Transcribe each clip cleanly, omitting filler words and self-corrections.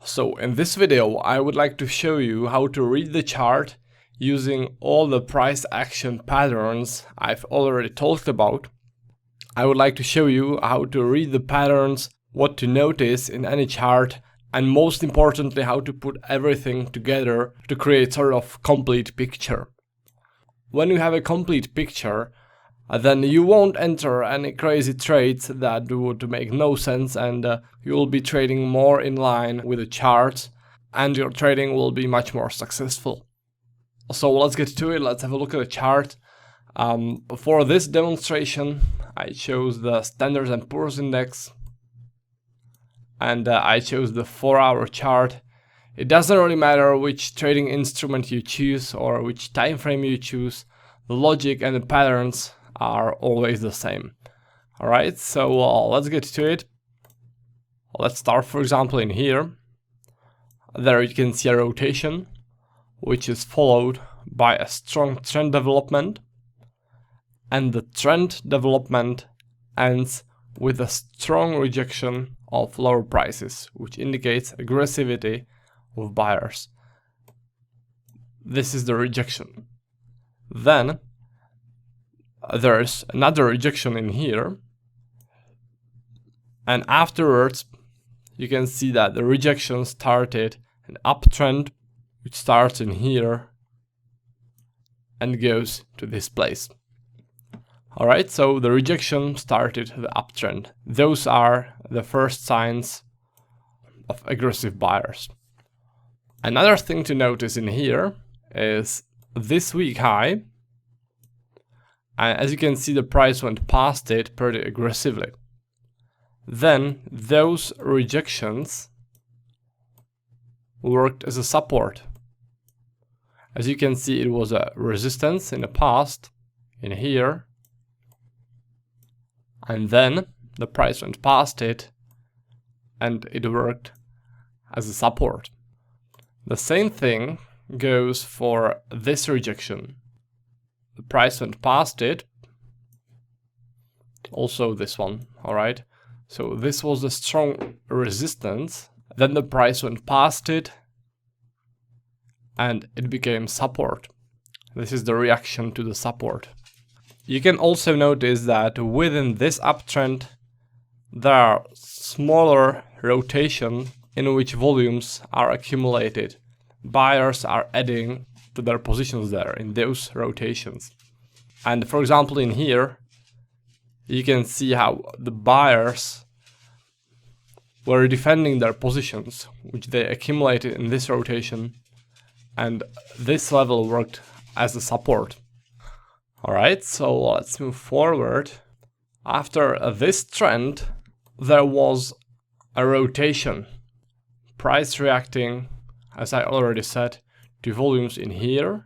So in this video, I would like to show you how to read the chart using all the price action patterns I've already talked about. I would like to show you how to read the patterns, what to notice in any chart, and most importantly, how to put everything together to create sort of complete picture. When you have a complete picture, then you won't enter any crazy trades that would make no sense, and you will be trading more in line with the charts, and your trading will be much more successful. So let's get to it. Let's have a look at the chart. For this demonstration, I chose the Standard & Poor's index, and I chose the 4-hour chart. It doesn't really matter which trading instrument you choose or which time frame you choose. The logic and the patterns are always the same. Alright, so let's get to it. Let's start, for example, in here. There you can see a rotation, which is followed by a strong trend development, and the trend development ends with a strong rejection of lower prices, which indicates aggressivity of buyers. This is the rejection. Then there's another rejection in here, and afterwards you can see that the rejection started an uptrend, which starts in here and goes to this place. Alright, so the rejection started the uptrend. Those are the first signs of aggressive buyers. Another thing to notice in here is this week high, and as you can see, the price went past it pretty aggressively. Then those rejections worked as a support. As you can see, it was a resistance in the past, in here, and then the price went past it and it worked as a support. The same thing goes for this rejection. The price went past it, also this one, alright? So this was a strong resistance, then the price went past it and it became support. This is the reaction to the support. You can also notice that within this uptrend there are smaller rotation in which volumes are accumulated. Buyers are adding to their positions there in those rotations. And for example, in here you can see how the buyers were defending their positions, which they accumulated in this rotation, and this level worked as a support. Alright, so let's move forward. After this trend, there was a rotation. Price reacting, as I already said, to volumes in here.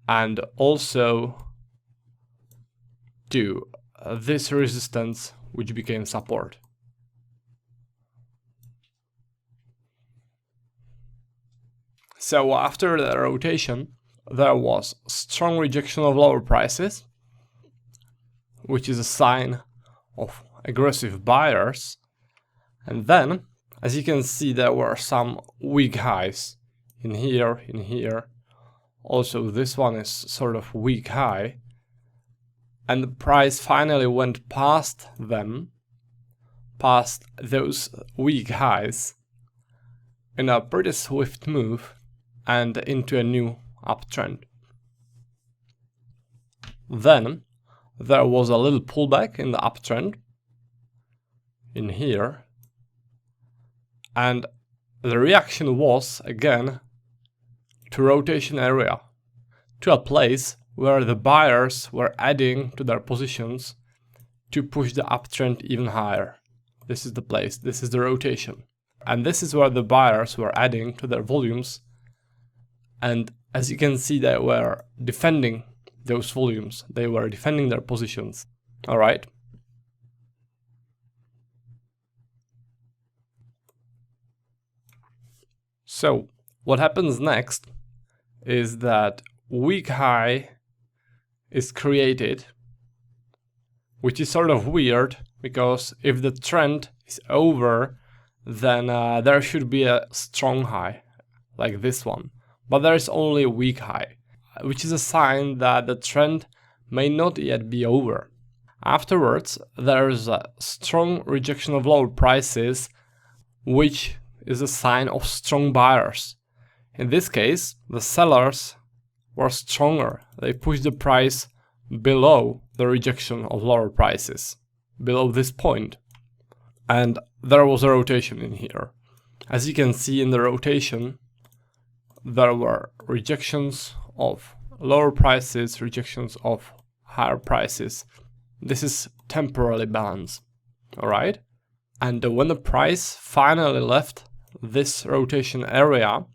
And also to this resistance, which became support. So after the rotation, there was strong rejection of lower prices, which is a sign of aggressive buyers. And then, as you can see, there were some weak highs in here, in here. Also, this one is sort of weak high. And the price finally went past them, past those weak highs, in a pretty swift move and into a new uptrend. Then there was a little pullback in the uptrend in here, and the reaction was again to rotation area, to a place where the buyers were adding to their positions to push the uptrend even higher. This is the place, this is the rotation, and this is where the buyers were adding to their volumes. And as you can see, they were defending those volumes. They were defending their positions. Alright. So what happens next is that weak high is created which is sort of weird, because if the trend is over, then there should be a strong high, like this one. But there is only a weak high, which is a sign that the trend may not yet be over. Afterwards, there is a strong rejection of lower prices, which is a sign of strong buyers. In this case, the sellers were stronger. They pushed the price below the rejection of lower prices, below this point. And there was a rotation in here. As you can see in the rotation, there were rejections of lower prices, rejections of higher prices. This is temporary balance, alright? And when the price finally left this rotation area,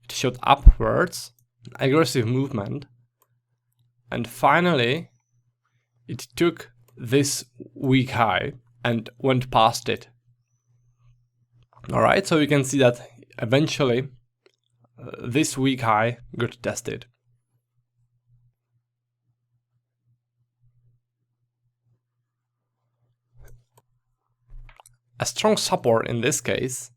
it shot upwards, aggressive movement, and finally it took this weak high and went past it. Alright, so you can see that eventually this weak high got tested. A strong support in this case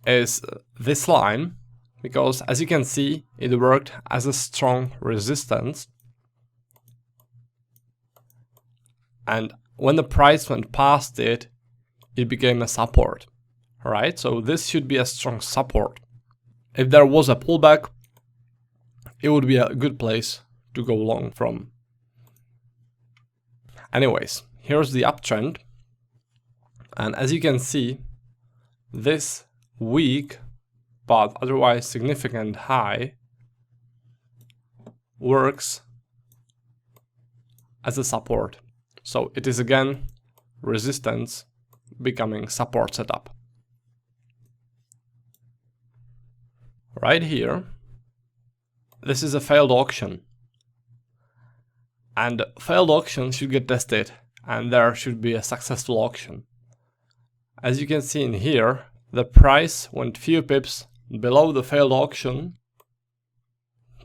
is this line, because as you can see, it worked as a strong resistance. And when the price went past it, it became a support. Alright, so this should be a strong support. If there was a pullback, it would be a good place to go long from. Anyways, here's the uptrend. And as you can see, this weak but otherwise significant high works as a support. So it is again resistance becoming support setup. Right here, this is a failed auction. And failed auction should get tested, and there should be a successful auction. As you can see in here, the price went few pips below the failed auction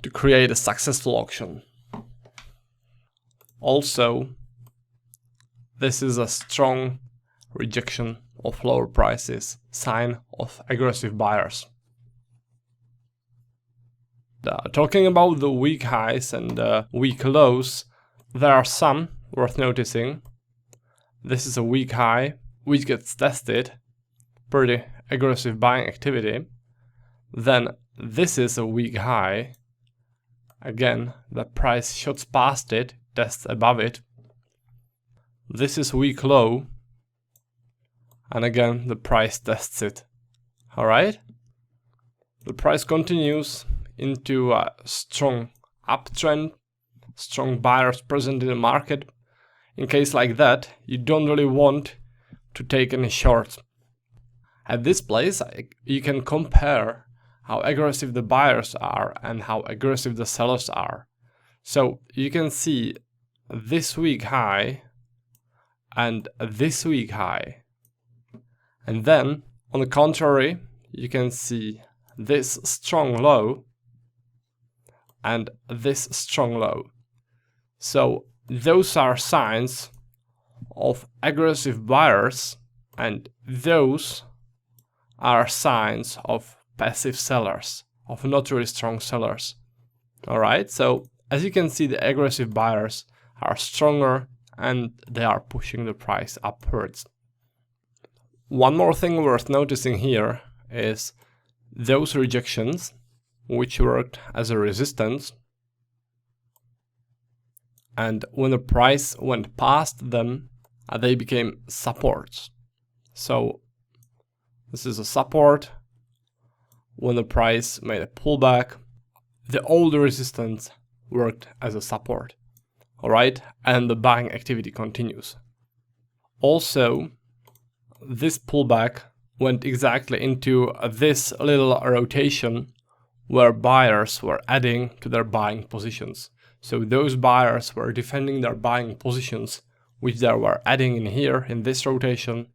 to create a successful auction. Also, this is a strong rejection of lower prices, sign of aggressive buyers. Talking about the weak highs and weak lows, there are some worth noticing. This is a weak high, which gets tested, pretty aggressive buying activity. Then this is a weak high. Again, the price shots past it, tests above it. This is weak low, and again the price tests it. Alright? The price continues into a strong uptrend, strong buyers present in the market. In case like that, you don't really want to take any shorts. At this place, you can compare how aggressive the buyers are and how aggressive the sellers are. So you can see this weak high and this weak high. And then, on the contrary, you can see this strong low and this strong low. So those are signs of aggressive buyers, and those are signs of passive sellers, of not really strong sellers. Alright, so as you can see, the aggressive buyers are stronger and they are pushing the price upwards. One more thing worth noticing here is those rejections, which worked as a resistance, and when the price went past them, they became supports. So this is a support. When the price made a pullback, the old resistance worked as a support. Alright, and the buying activity continues. Also, this pullback went exactly into this little rotation where buyers were adding to their buying positions. So those buyers were defending their buying positions, which they were adding in here in this rotation.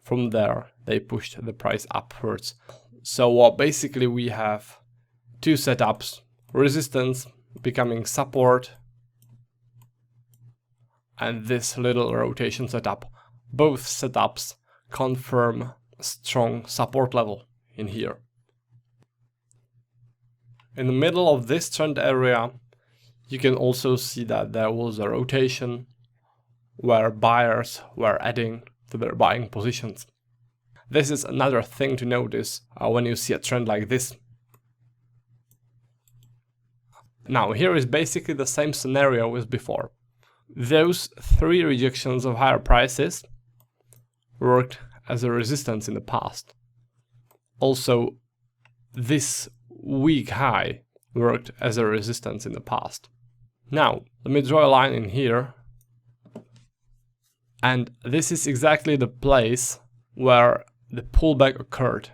From there, they pushed the price upwards. So basically we have two setups: resistance becoming support and this little rotation setup. Both setups confirm a strong support level in here. In the middle of this trend area, you can also see that there was a rotation where buyers were adding to their buying positions. This is another thing to notice when you see a trend like this. Now, here is basically the same scenario as before. Those 3 rejections of higher prices worked as a resistance in the past. Also, this weak high worked as a resistance in the past. Now, let me draw a line in here. And this is exactly the place where the pullback occurred.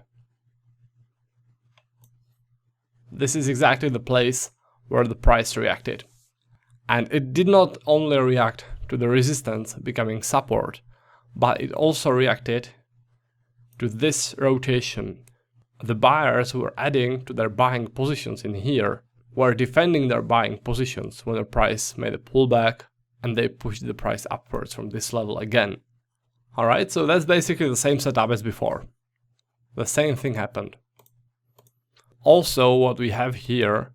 This is exactly the place where the price reacted. And it did not only react to the resistance becoming support, but it also reacted to this rotation. The buyers who were adding to their buying positions in here were defending their buying positions when the price made a pullback, and they pushed the price upwards from this level again. Alright, so that's basically the same setup as before. The same thing happened. Also, what we have here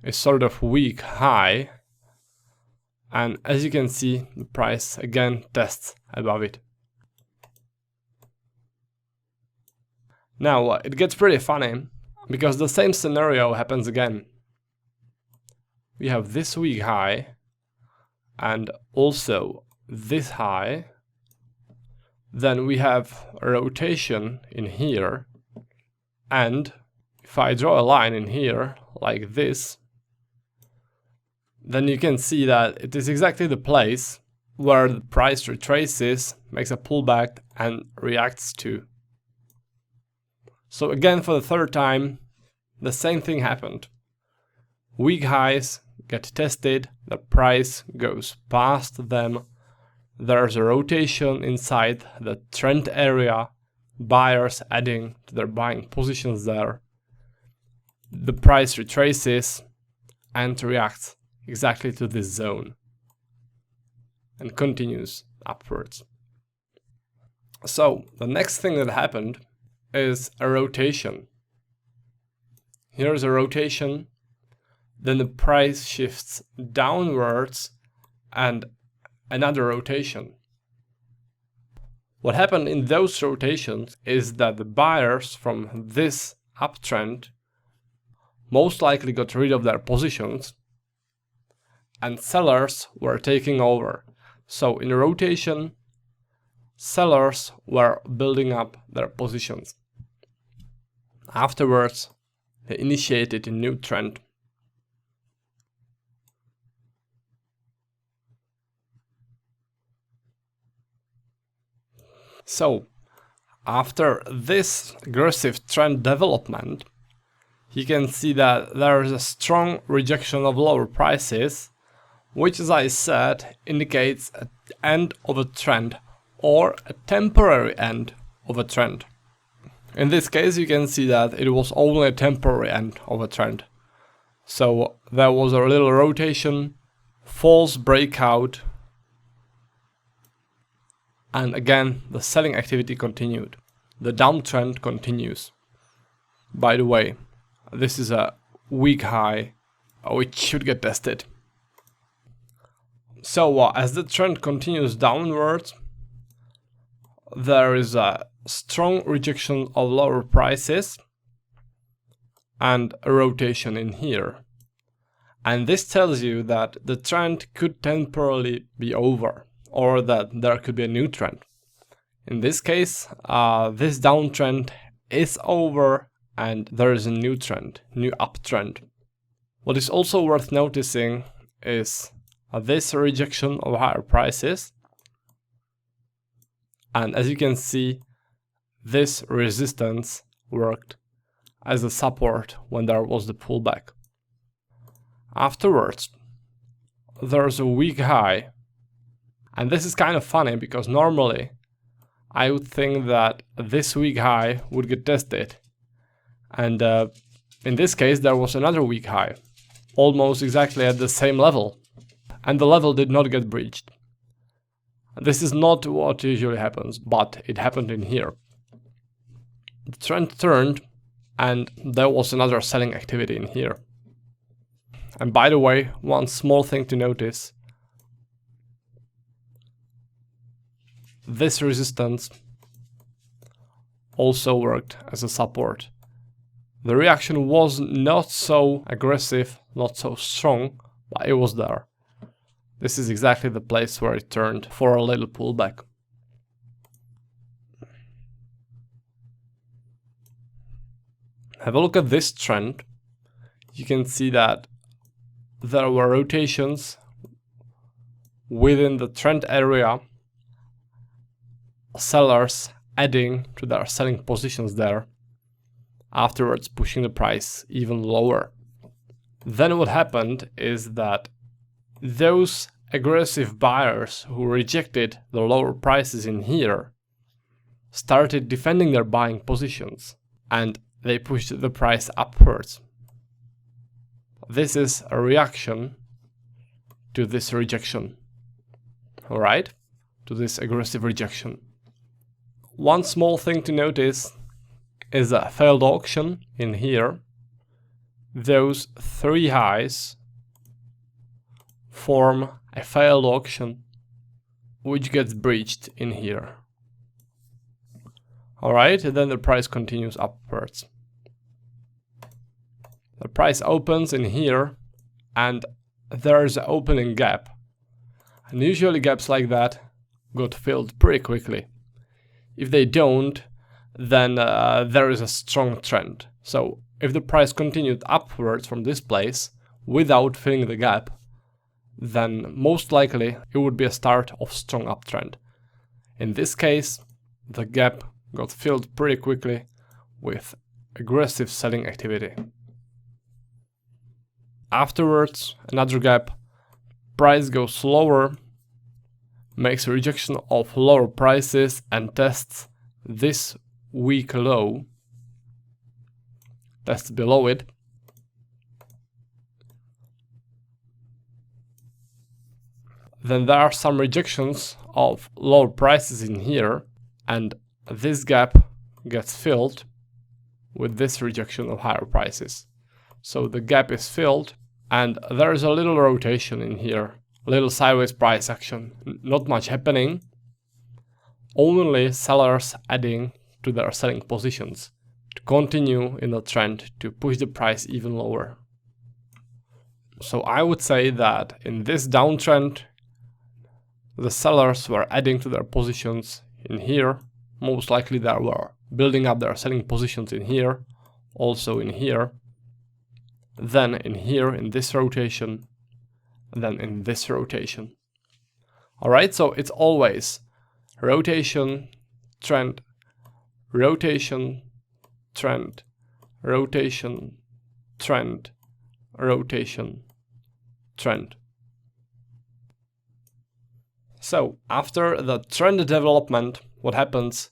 is sort of weak high, and as you can see, the price again tests above it. Now, it gets pretty funny, because the same scenario happens again. We have this weak high, and also this high. Then we have a rotation in here, and if I draw a line in here, like this, then you can see that it is exactly the place where the price retraces, makes a pullback, and reacts to. So again, for the third time, the same thing happened. Weak highs get tested, the price goes past them, there's a rotation inside the trend area, buyers adding to their buying positions there. The price retraces and reacts exactly to this zone and continues upwards. So the next thing that happened is a rotation. Here's a rotation, then the price shifts downwards and another rotation. What happened in those rotations is that the buyers from this uptrend most likely got rid of their positions and sellers were taking over. So in a rotation, sellers were building up their positions. Afterwards, they initiated a new trend. So, after this aggressive trend development, you can see that there is a strong rejection of lower prices, which, as I said, indicates an end of a trend or a temporary end of a trend. In this case, you can see that it was only a temporary end of a trend. So there was a little rotation, false breakout, and again the selling activity continued. The downtrend continues. By the way, this is a weak high which should get tested. So as the trend continues downwards, there is a strong rejection of lower prices and a rotation in here. And this tells you that the trend could temporarily be over, or that there could be a new trend. In this case, this downtrend is over and there is a new trend, new uptrend. What is also worth noticing is this rejection of higher prices. And as you can see, this resistance worked as a support when there was the pullback. Afterwards, there's a weak high. And this is kind of funny because normally I would think that this weak high would get tested. And in this case, there was another weak high, almost exactly at the same level. And the level did not get breached. This is not what usually happens, but it happened in here. The trend turned and there was another selling activity in here. And by the way, one small thing to notice, this resistance also worked as a support. The reaction was not so aggressive, not so strong, but it was there. This is exactly the place where it turned for a little pullback. Have a look at this trend. You can see that there were rotations within the trend area, sellers adding to their selling positions there, afterwards pushing the price even lower. Then what happened is that those aggressive buyers who rejected the lower prices in here started defending their buying positions and they pushed the price upwards. This is a reaction to this rejection, alright? To this aggressive rejection. One small thing to notice is a failed auction in here. Those three highs form a failed auction which gets breached in here. Alright, then the price continues upwards. The price opens in here and there's an opening gap. And usually gaps like that got filled pretty quickly. If they don't, then there is a strong trend. So if the price continued upwards from this place without filling the gap, then most likely it would be a start of strong uptrend. In this case, the gap got filled pretty quickly with aggressive selling activity. Afterwards, another gap, price goes lower, makes a rejection of lower prices and tests this weak low, tests below it. Then there are some rejections of lower prices in here, and this gap gets filled with this rejection of higher prices. So the gap is filled and there is a little rotation in here, a little sideways price action. Not much happening, only sellers adding to their selling positions to continue in the trend to push the price even lower. So I would say that in this downtrend, the sellers were adding to their positions in here. Most likely they were building up their selling positions in here, also in here, then in here in this rotation, then in this rotation. Alright, so it's always rotation, trend, rotation, trend, rotation, trend, rotation, trend. So after the trend development, what happens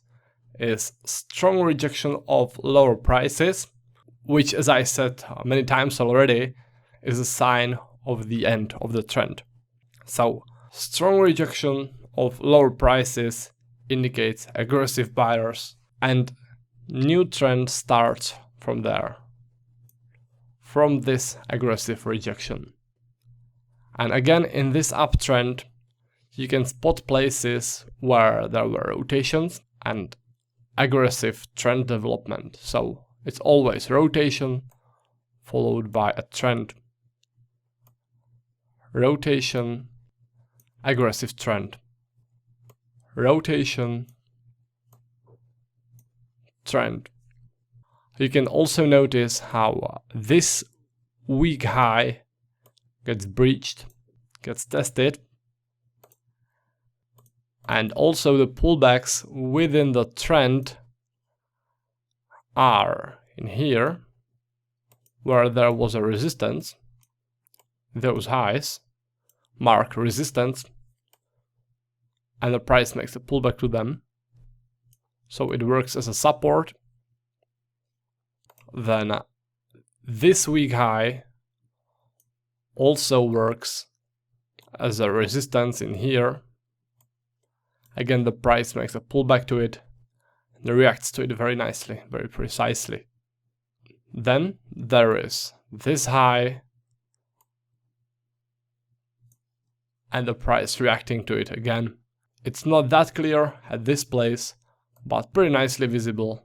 is strong rejection of lower prices, which, as I said many times already, is a sign of the end of the trend. So strong rejection of lower prices indicates aggressive buyers, and new trend starts from there, from this aggressive rejection. And again, in this uptrend, you can spot places where there were rotations and aggressive trend development. So it's always rotation followed by a trend, rotation, aggressive trend, rotation, trend. You can also notice how this weak high gets breached, gets tested, and also the pullbacks within the trend are in here, where there was a resistance. Those highs mark resistance, and the price makes a pullback to them. So it works as a support. Then this weak high also works as a resistance in here, Again, the price makes a pullback to it and reacts to it very nicely, very precisely. Then there is this high and the price reacting to it again. It's not that clear at this place, but pretty nicely visible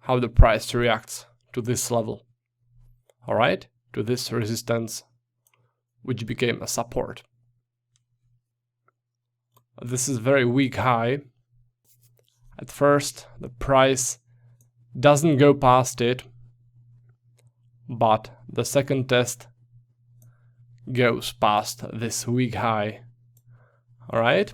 how the price reacts to this level. Alright, to this resistance, which became a support. This is very weak high. At first, the price doesn't go past it, but the second test goes past this weak high. Alright?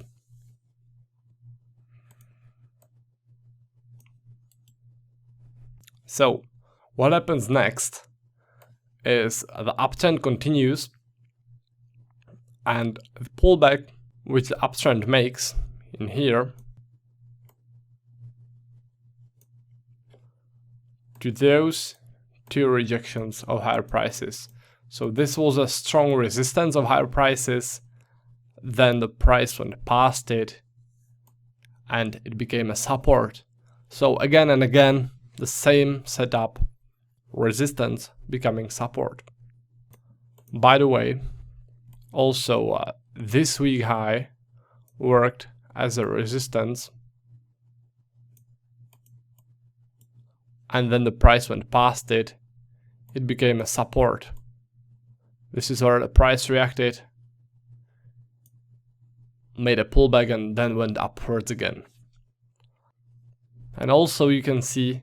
So, what happens next is the uptrend continues, and the pullback which the uptrend makes in here to those two rejections of higher prices. So this was a strong resistance of higher prices, then the price went past it and it became a support. So again and again, the same setup, resistance becoming support. By the way, also this weak high worked as a resistance, and then the price went past it, it became a support. This is where the price reacted, made a pullback and then went upwards again. And also you can see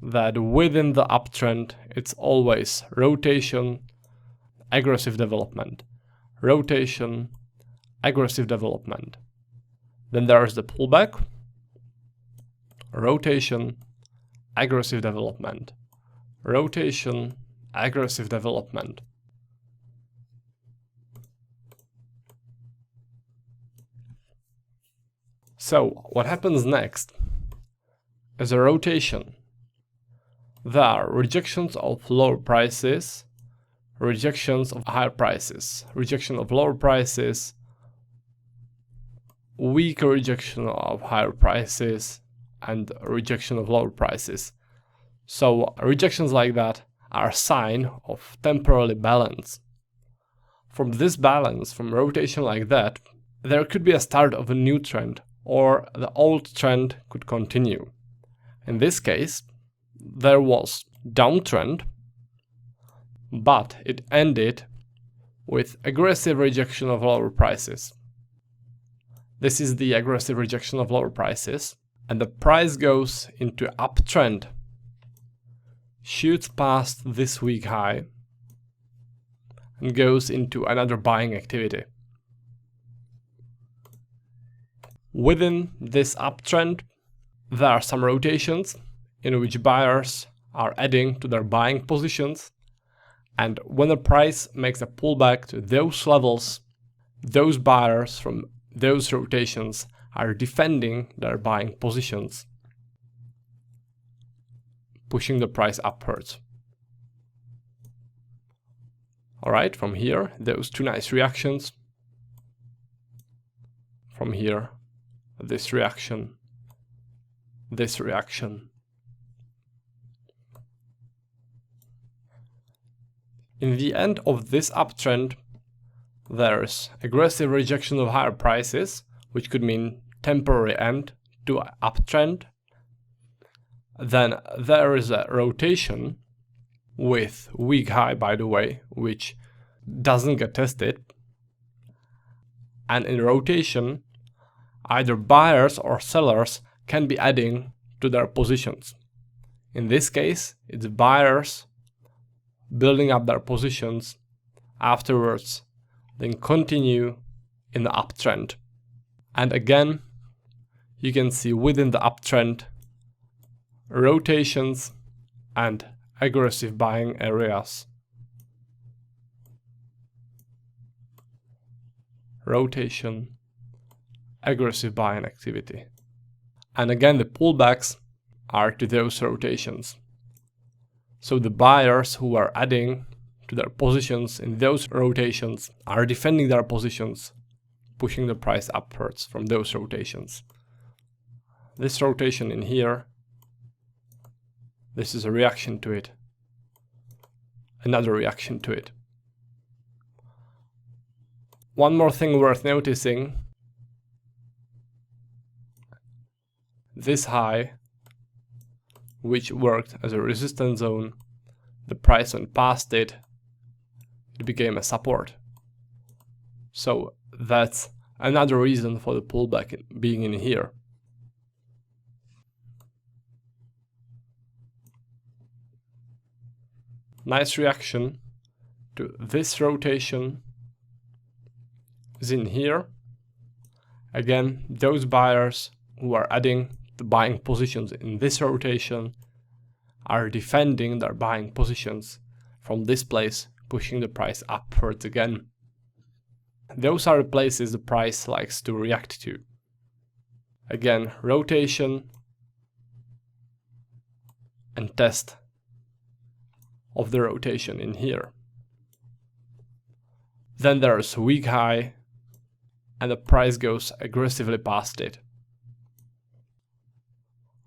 that within the uptrend it's always rotation, aggressive development, rotation, aggressive development. Then there is the pullback, rotation, aggressive development, rotation, aggressive development. So what happens next is a rotation. There are rejections of lower prices, rejections of higher prices, rejection of lower prices, weak rejection of higher prices, and rejection of lower prices. So rejections like that are a sign of temporary balance. From this balance, from rotation like that, there could be a start of a new trend, or the old trend could continue. In this case, there was downtrend, but it ended with aggressive rejection of lower prices. This is the aggressive rejection of lower prices, and the price goes into uptrend, shoots past this weak high, and goes into another buying activity. Within this uptrend, there are some rotations in which buyers are adding to their buying positions, and when the price makes a pullback to those levels, those buyers from those rotations are defending their buying positions, pushing the price upwards. Alright, from here, those two nice reactions. From here, this reaction, this reaction. In the end of this uptrend, there's aggressive rejection of higher prices, which could mean temporary end to uptrend. Then there is a rotation with weak high, by the way, which doesn't get tested. And in rotation, either buyers or sellers can be adding to their positions. In this case, it's buyers building up their positions, afterwards then continue in the uptrend. And again, you can see within the uptrend rotations and aggressive buying areas. Rotation, aggressive buying activity. And again, the pullbacks are to those rotations. So the buyers who are adding to their positions in those rotations are defending their positions, pushing the price upwards from those rotations. This rotation in here, this is a reaction to it, another reaction to it. One more thing worth noticing, this high, which worked as a resistance zone, the price went past it, it became a support. So that's another reason for the pullback being in here. Nice reaction to this rotation is in here. Again, those buyers who are adding the buying positions in this rotation are defending their buying positions from this place, pushing the price upwards again. Those are the places the price likes to react to. Again, rotation and test of the rotation in here. Then there's a weak high and the price goes aggressively past it.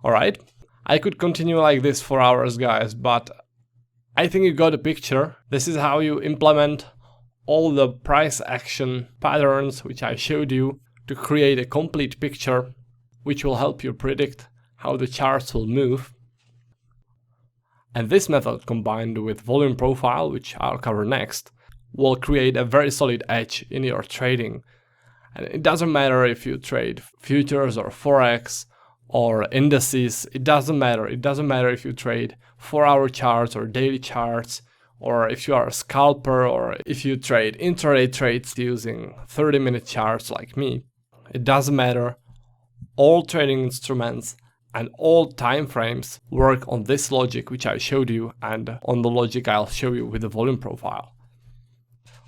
Alright, I could continue like this for hours, guys, but I think you got a picture. This is how you implement all the price action patterns which I showed you to create a complete picture which will help you predict how the charts will move. And this method, combined with volume profile, which I'll cover next, will create a very solid edge in your trading. And it doesn't matter if you trade futures or forex or indices, it doesn't matter. It doesn't matter if you trade 4-hour charts or daily charts, or if you are a scalper, or if you trade intraday trades using 30-minute charts like me. It doesn't matter. All trading instruments and all time frames work on this logic which I showed you, and on the logic I'll show you with the volume profile.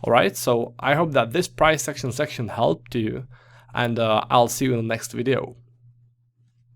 Alright, so I hope that this price action section helped you, and I'll see you in the next video.